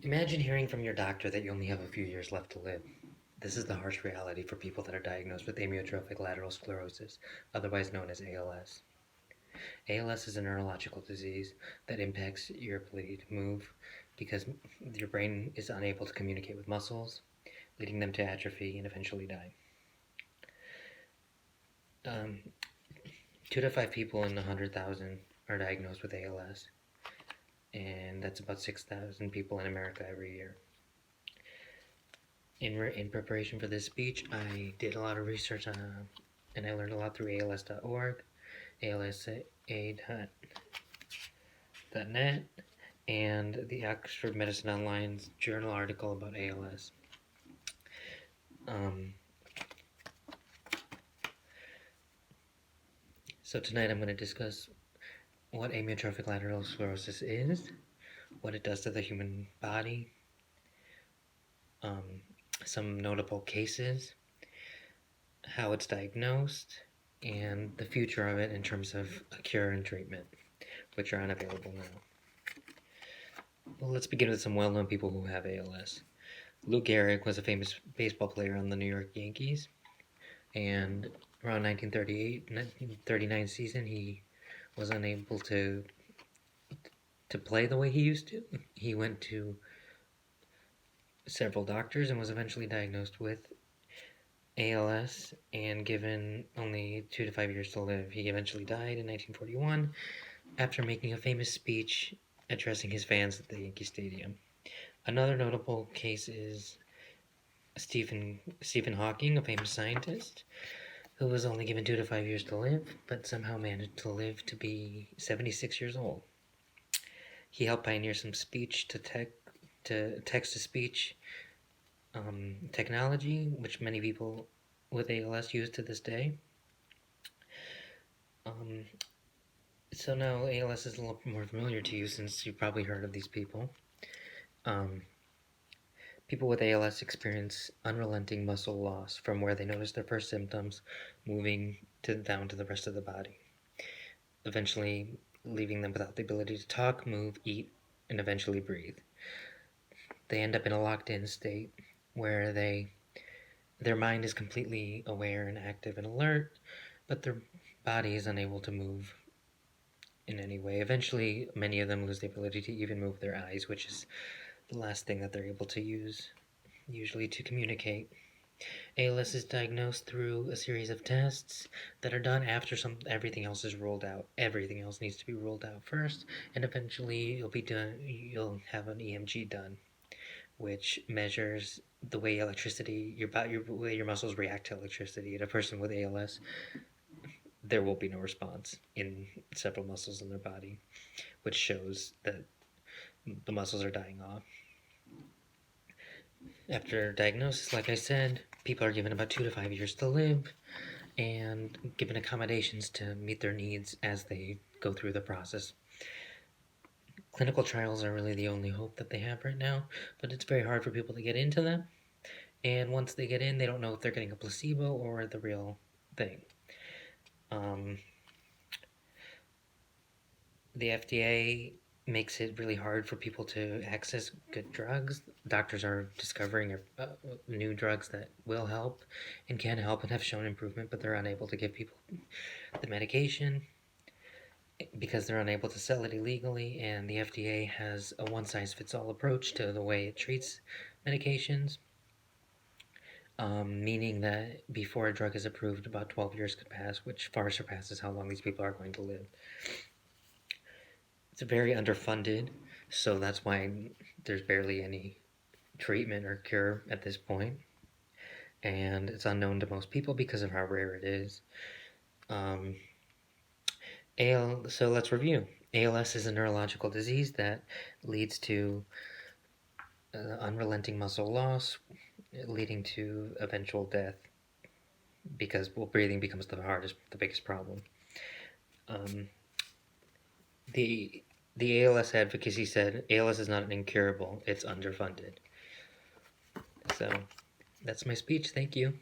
Imagine hearing from your doctor that you only have a few years left to live. This is the harsh reality for people that are diagnosed with amyotrophic lateral sclerosis, otherwise known as ALS. ALS is a neurological disease that impacts your ability to move because your brain is unable to communicate with muscles, leading them to atrophy and eventually die. Um, 2 to 5 people in 100,000 are diagnosed with ALS, and that's about 6,000 people in America every year. In preparation for this speech, I did a lot of research and I learned a lot through ALS.org, ALSA.net, and the Oxford Medicine Online's journal article about ALS. So tonight I'm going to discuss what amyotrophic lateral sclerosis is, what it does to the human body, some notable cases, how it's diagnosed, and the future of it in terms of a cure and treatment, which are unavailable now. Well, let's begin with some well-known people who have ALS. Lou Gehrig was a famous baseball player on the New York Yankees, and around 1938-39 season, he was unable to play the way he used to. He went to several doctors and was eventually diagnosed with ALS and given only 2 to 5 years to live. He eventually died in 1941 after making a famous speech addressing his fans at the Yankee Stadium. Another notable case is Stephen Hawking, a famous scientist who was only given 2 to 5 years to live, but somehow managed to live to be 76 years old. He helped pioneer some speech to text-to-speech technology, which many people with ALS use to this day. So now ALS is a little more familiar to you since you've probably heard of these people. People with ALS experience unrelenting muscle loss from where they notice their first symptoms moving down to the rest of the body, eventually leaving them without the ability to talk, move, eat, and eventually breathe. They end up in a locked-in state where their mind is completely aware and active and alert, but their body is unable to move in any way. Eventually, many of them lose the ability to even move their eyes, which is the last thing that they're able to use, usually to communicate. ALS is diagnosed through a series of tests that are done after everything else is ruled out. Everything else needs to be ruled out first, and eventually you'll have an EMG done, which measures the way way your muscles react to electricity. In a person with ALS, there will be no response in several muscles in their body, which shows that the muscles are dying off. After diagnosis, like I said, people are given about 2 to 5 years to live and given accommodations to meet their needs as they go through the process. Clinical trials are really the only hope that they have right now, but it's very hard for people to get into them. And once they get in, they don't know if they're getting a placebo or the real thing. The FDA makes it really hard for people to access good drugs. Doctors are discovering new drugs that will help and can help and have shown improvement, but they're unable to give people the medication because they're unable to sell it illegally, and the FDA has a one-size-fits-all approach to the way it treats medications, meaning that before a drug is approved, about 12 years could pass, which far surpasses how long these people are going to live. It's very underfunded, so that's why there's barely any treatment or cure at this point, and it's unknown to most people because of how rare it is. So let's review. ALS is a neurological disease that leads to unrelenting muscle loss, leading to eventual death because breathing becomes the biggest problem. The ALS advocacy said ALS is not an incurable; it's underfunded. So that's my speech. Thank you.